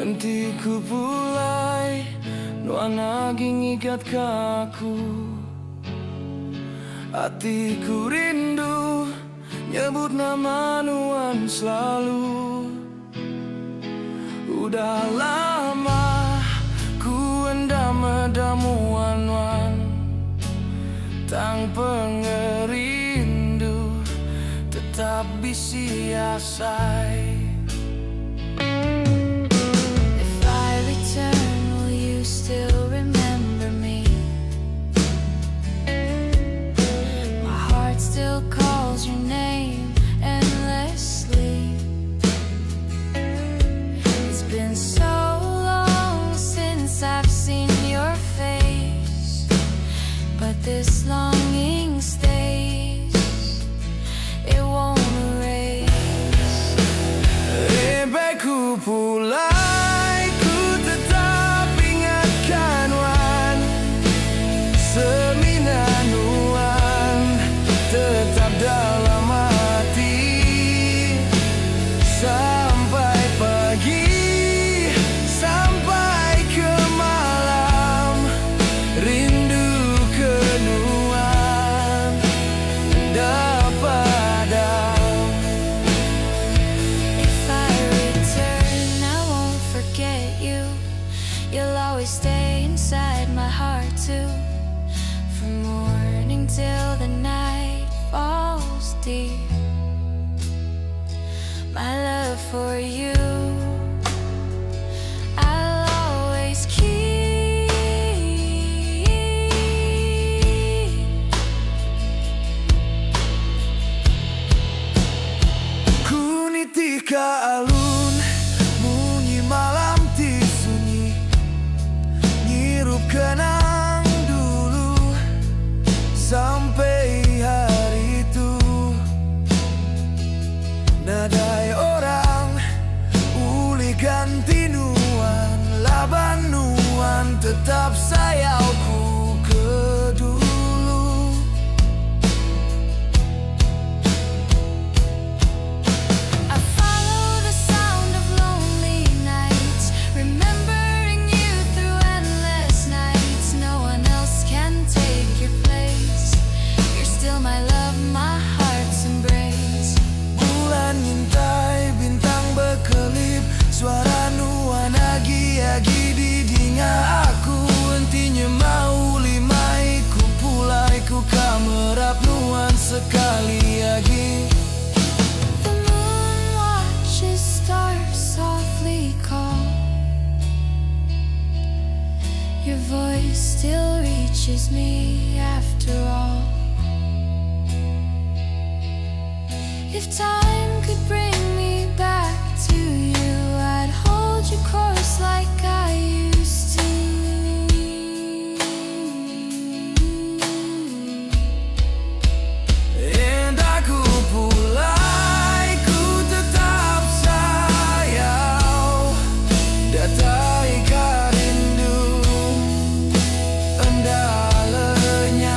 Hentiku pulai nuan aging ikat kaku. Hatiku rindu nyebut nama nuan selalu. Udah lama ku endam medamuan nuan, tang pengerindu tetap bisi asai. Still remember me. My heart still calls your name endlessly. It's been so long since I've seen your face, but this longing stays, it won't erase. Ku pulai stay inside my heart too, from morning till the night falls deep. My love for you I'll always keep. Kunitika alun bunyi malam sunyi, ngirup kenang dulu sampai hari itu. Nadai orang uli ganti nuan, laban nuan tetap sayauku ke dulu. I follow the sound of lonely nights, remembering you through endless nights. No one else can take your place. You're still my love, my heart's embrace. Bulan ngintai, bintang berkelip, suara nuan agi-agi di dinga aku. Hentinya mau limai, ku pulai ku kamerap nuan sekali lagi. The moon watches stars softly call. Your voice still reaches me after all. If time could bring me back to you, I'd hold you close like I used to. And aku pulai ku tetap sayang, datai karindu endalenyau.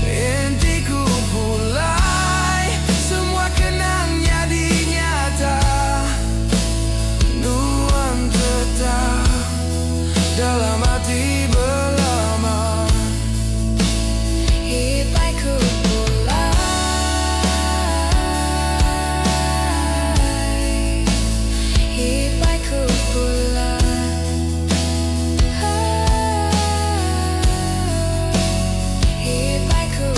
Entiku pulai semua kenangnya dinyata, nuan tetap dalam hati berlama. Hipaiku pulai, hipaiku pulai, hipaiku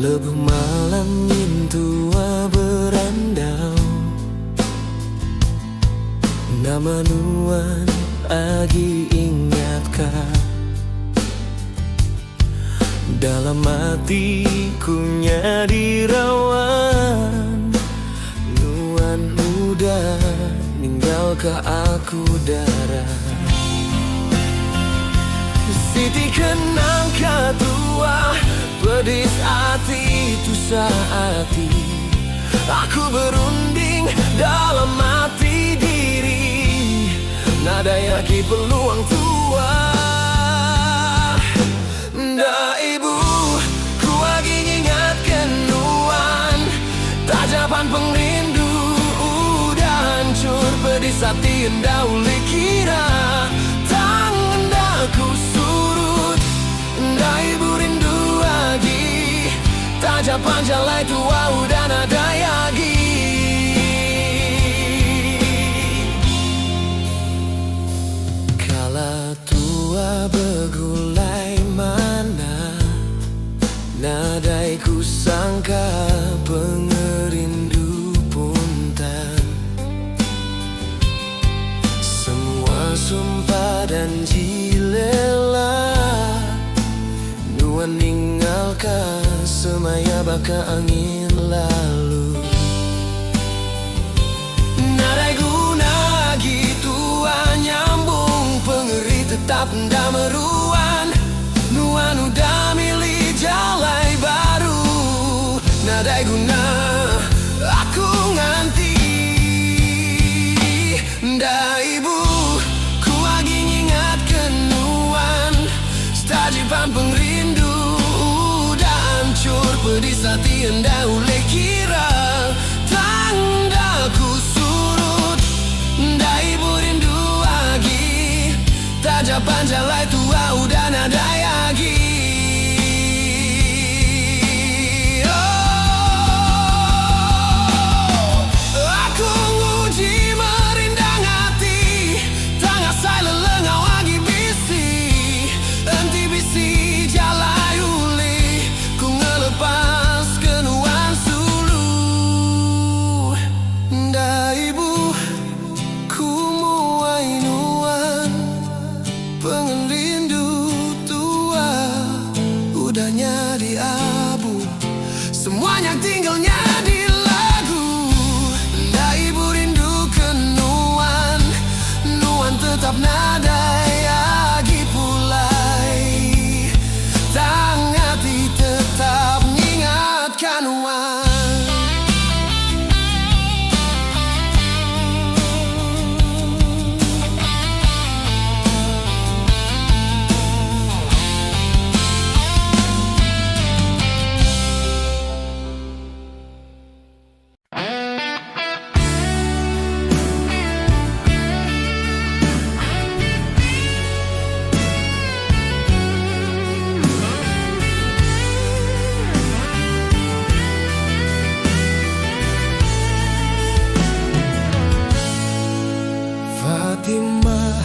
Lebuh malam tua berandau, nama nuan agi ingatkah dalam hatiku nyadi rawan. Nuan udah ninggal ke aku darah. Siti kenang katua pedis hati itu saati. Aku berunding dalam hati diri, nada yaki peluang tua. Nda ibu, ku lagi ingatkan nuan, tajapan pengrindu udah hancur pedis hati nda uli kira. Tangan nda ku surut, nda ibu rindu lagi, tajapan jalai tua udah nada yagi. Kala tua begulai mana, nadai ku sangka pengerindu punten. Semua sumpah dan jilela, nuan ninggalkan semaya baka angin lalu. Nadai guna gitu nyambung pengeri tetap nda meruan. Nuan udah milih jalai baru, nadai guna aku nganti. Nda ibu, ku lagi ngingatkan nuan, stajipan pengrindu udah hancur pedis hati nda ule kira. Tanda ku surut, nda ibu rindu lagi, tajapan jalai tua udah nada yagi. Aku nguji merindang hati, tangga saya lelengau lagi bisi. Enti bisi jalai uli, ku ngelepas kenuan sulu. Nda ibu, ku muai nuan, pengen rindu tua udah nyadi abu, semuanya tinggalnya di lagu. Nda ibu rindu ke nuan, nuan tetap nada yagi pulai. Tang hati tetap mengingatkan nuan. Fatimah,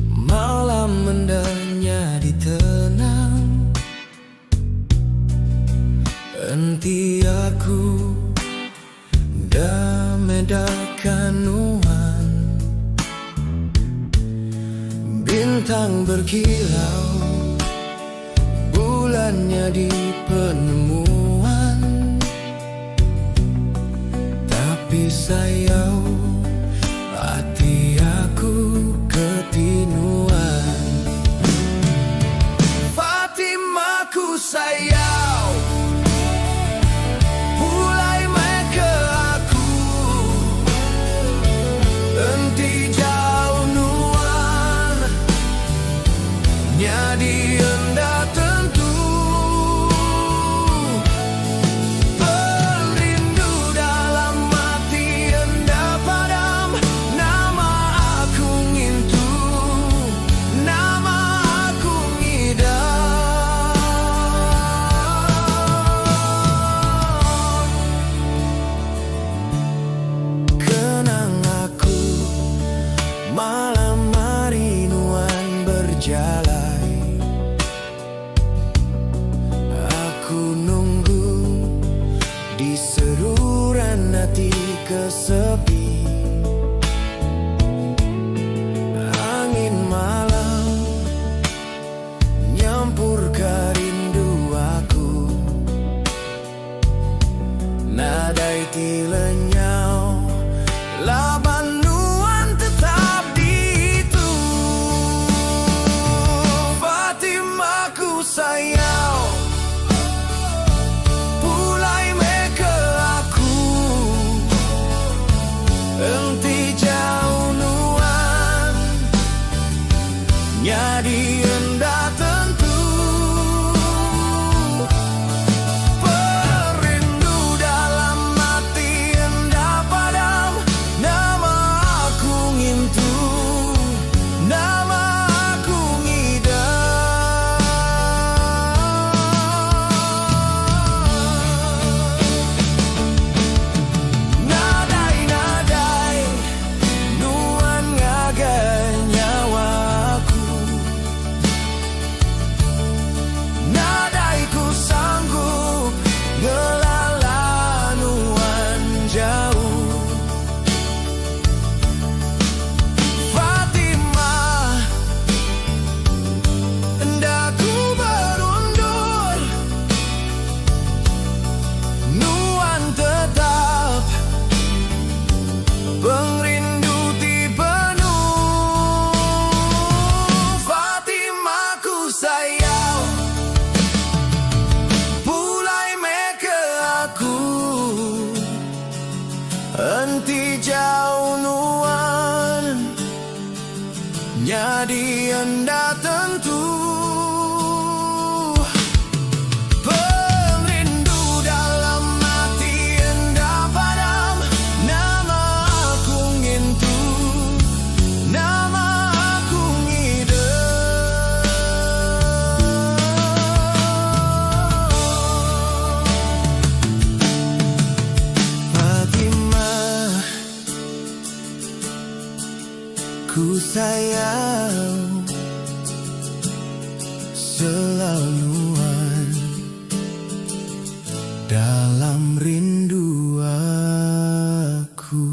malam mendanya ditenang. Enti aku damedakan nuan, bintang berkilau, bulannya di penemuan. Tapi sayang, hati aku ketinuan. Fatimah ku sayang, mulai main ke aku. Enti jauh nuan, nyadi enda tentu. Perindu dalam hati enda padam, nama aku ngintu, nama aku ngidam. Kenang aku malam hari nuan berjalan. Aku nunggu di seruran hati kesepi. Angin malam nyampur ke rindu aku, nadai tilenyau laban nuan tetap di itu. selaluan dalam rindu aku.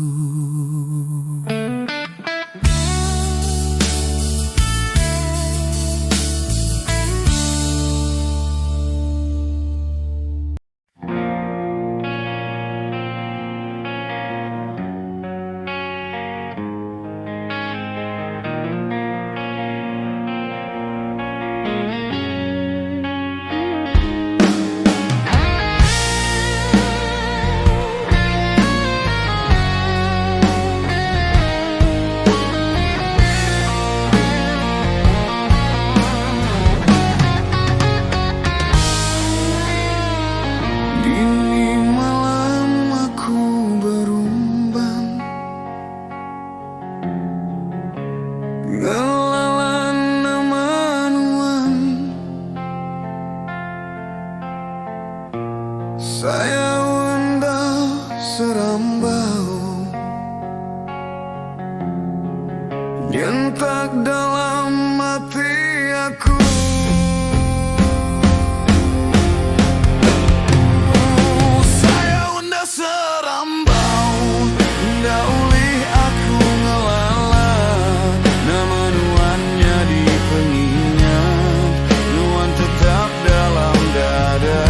Saya hendak serambau nyentak dalam hati aku. Saya hendak serambau, hendak ulih aku ngelala nama nuannya di pengingat, nuan tetap dalam dada.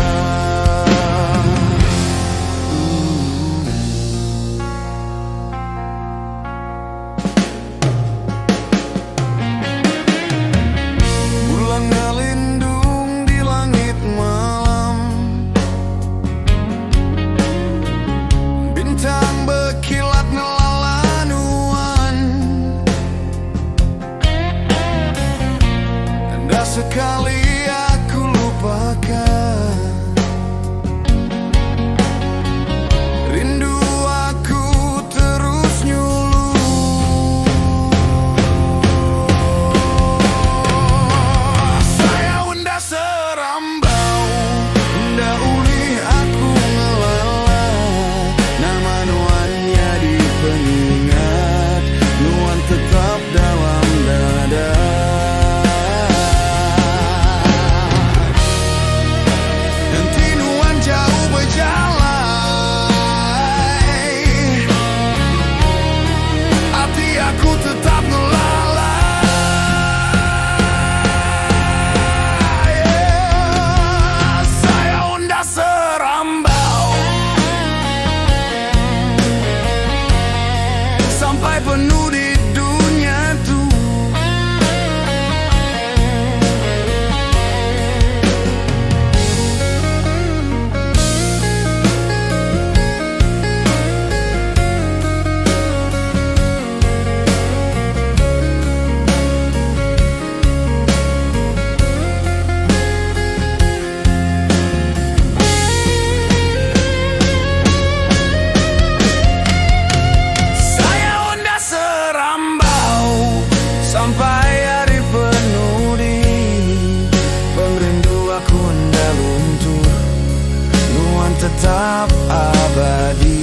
Sekali aku lupakan rindu aku terus nyuluh. Saya hendak serambau, hendak ulih aku ngelala nama nuannya di pengingat, nuan tetap dalam dada. Sampai penuh di dunia tuh. Sampai hari penuh di perindu aku hendak luntur, nuan tetap abadi.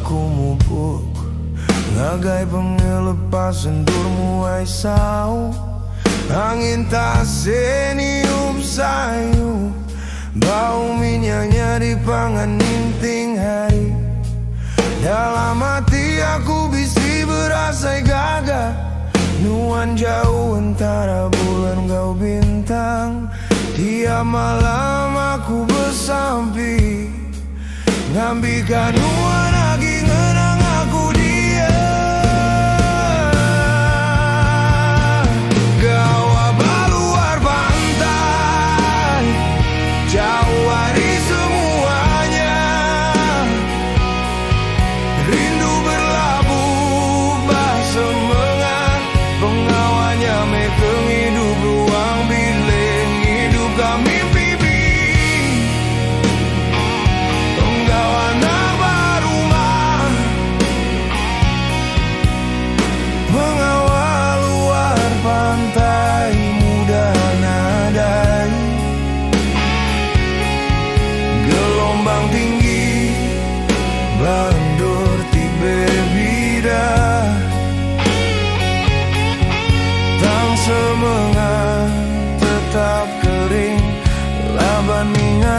Aku mupuk ngagai pengelepas endurmu ai sau. Angin tak seniup sayu, bau minyaknya di pangan ninting hari. Dalam hati aku bisi berasa gagah, nuan jauh antara bulan kau bintang. Tiap malam aku bersampi ngambilkan nuan lagi ngenang aku dia. Kau baru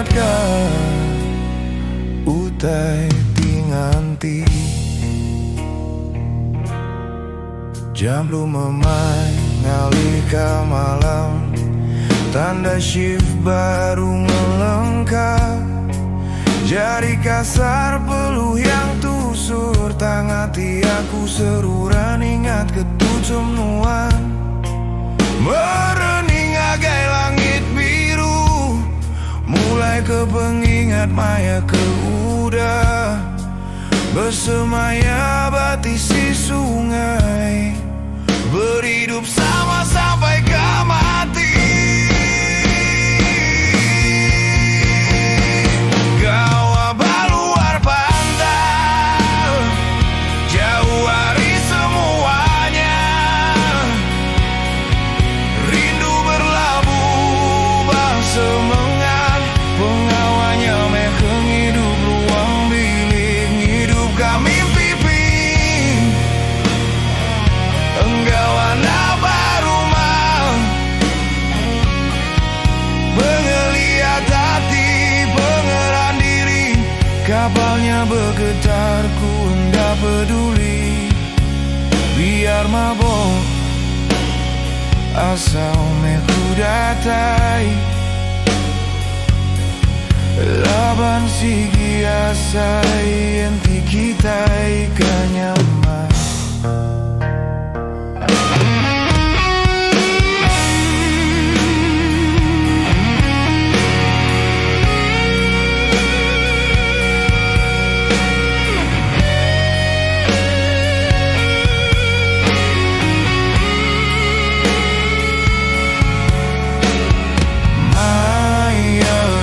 ingatkah utai tinganti jam belum memai ngalika malam tanda shift baru melengkap jari kasar peluh yang tusur tangati aku seruran ingat ketujuh nuan merening agai langit biru mulai ke pengingat maya ke udah bersemaya batisi sungai berhidup sama sampai ke mati. Gawa baluar pantai jauh hari semuanya rindu berlabuh bah semangat pengawalnya mekeng hidup ruang bilik hidup kami pipi engkau anak baru mah pengeliat hati pengeran diri kapalnya bergetar ku enggak peduli biar mabok asal meku datai laban sigi asai enti kita ikan nyaman.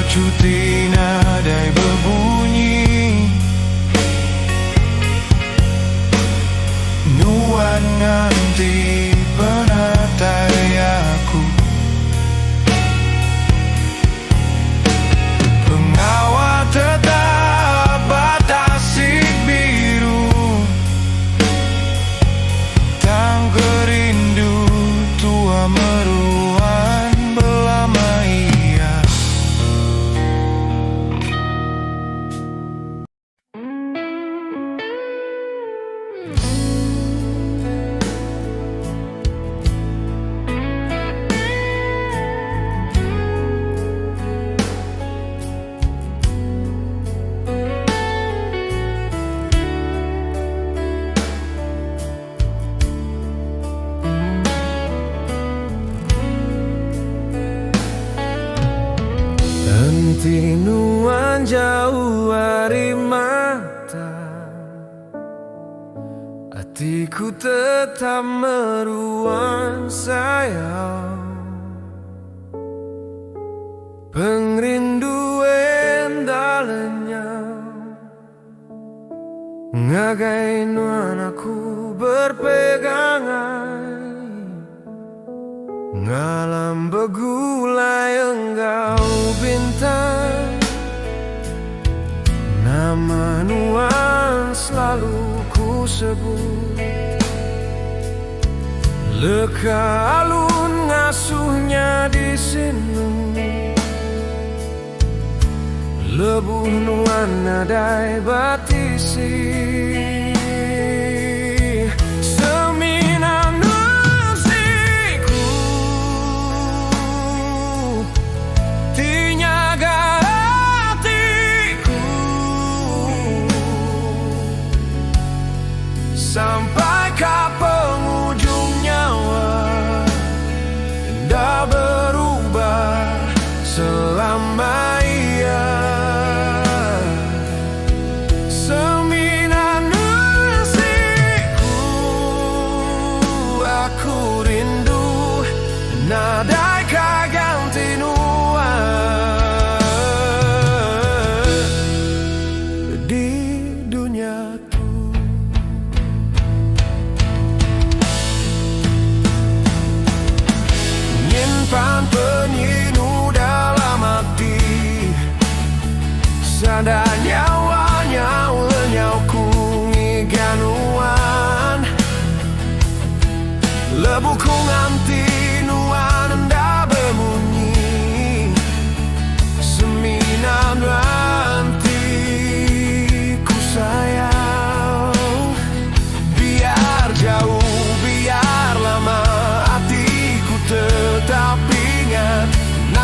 Cuti nadai berbunyi nuan nganti penatai aku pengawal tetap batasi biru tang kerindu tua meruan belama iya. Henti nuan jauh hari mata hatiku tetap meruan sayang pengrinduan dalenya ngagai nuan aku berpegangan ngalam begulai enggau bintang nama nuan selalu ku sebut leka alun ngasuhnya di sini lebuh nuan nadai batisi sampai ke penghujung nyawa tidak berubah selama ia seminan nasiku aku rindu nadai kaganti nuan di dunia pan penyinu dalam hati sadar nyawa lenyau ku ngiganuan lebu ku nganti nuan enda bemunyi semina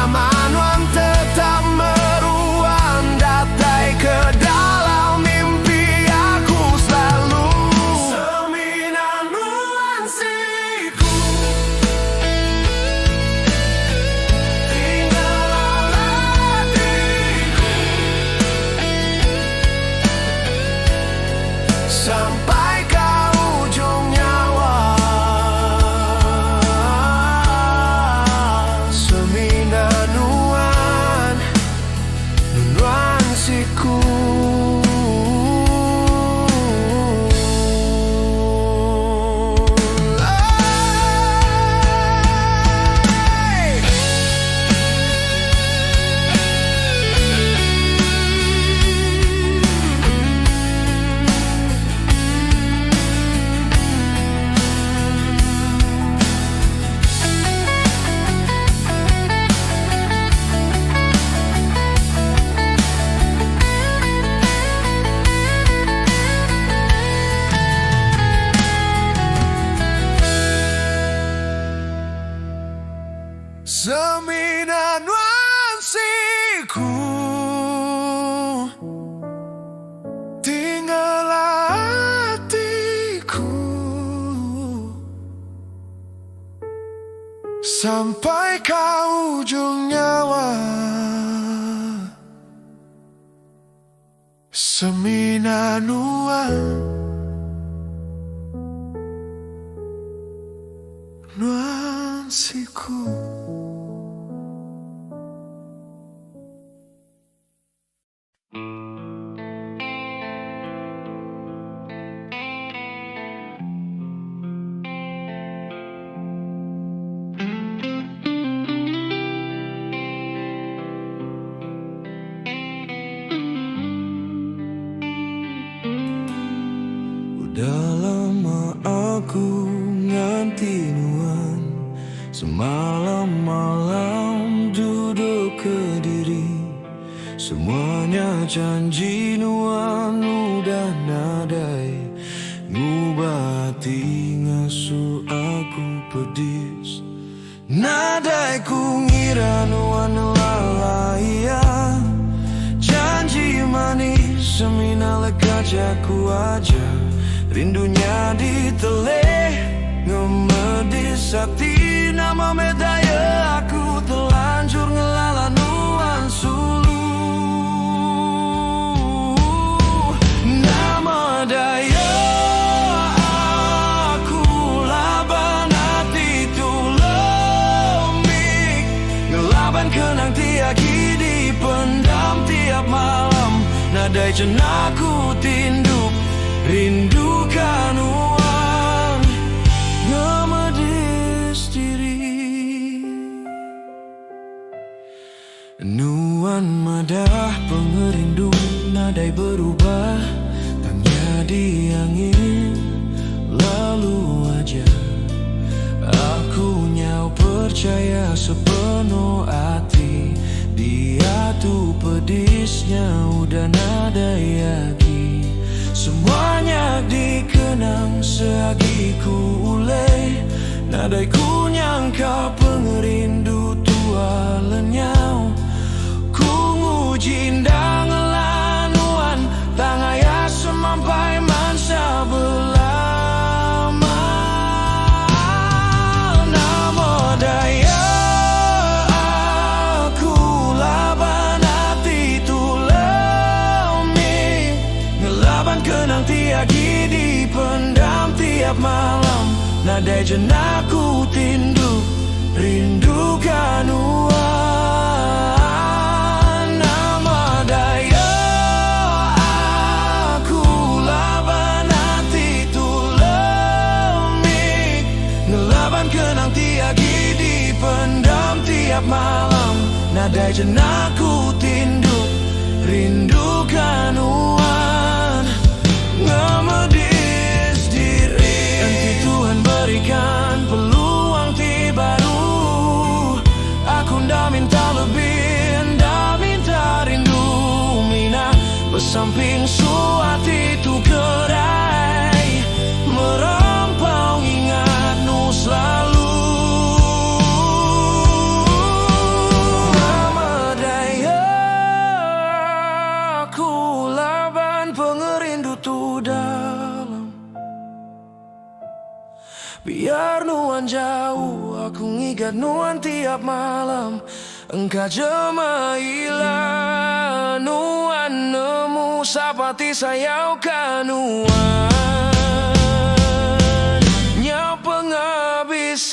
bersama Nuan tetap meruan, datai ke dalam mimpi aku selalu. Seminan nuansiku, tinggallah hatiku sampai ke ujung nyawa. Seminan nuansiku. Seminan nuansiku, tinggallah hatiku sampai ke ujung nyawa. Seminan nuansiku. Udah lama aku nganti Nuan, semalam malam duduk ke diri. Semuanya janji Nuan udah nadai, ngubah hati ngasuh aku pedis. Nadai ku ngira Nuan lalaian, janji manis semina lekajaku aja. Rindunya diteleh, ngemedis hati. Nama medaya aku telanjur ngelala Nuan sulu. Nama daya aku laban hati tulemik, ngelaban kenang tiaki dipendam tiap malam. Nadai jenaku tinduk, rindukan Nuan, ngemedis diri. Nuan madah pengerindu, nadai berubah, tangnya di angin. Lalu aja aku nyau percaya sepenuh hati, dia tuh pedisnya udah nadai lagi. Semuanya dikenang seagi ku uleh, nadai ku nyangka pengerindu tua lenyau. Ku nguji ndang lanuan, tangaya semampai mansa belama. Nama daya aku laban hati tulemik, ngelaban kenang tiagi dipendam tiap malam. Nadai jenaku tinduk, rindukan Nuan. Nama daya aku laban hati tulemik, ngelaban kenang tiagi dipendam tiap malam. Nadai jenaku tinduk, rindukan Nuan, ngemedis diri. Nanti Tuhan berikan peluang baru, aku ndak minta lebih, ndak minta rindu. Mina bersamping suati itu gerai, merempau ingat Nu selalu. nuan jauh, aku ngigat nuan tiap malam. Engkau jemailah nuan nemu sapati sayau kanuan. Nyau pengabis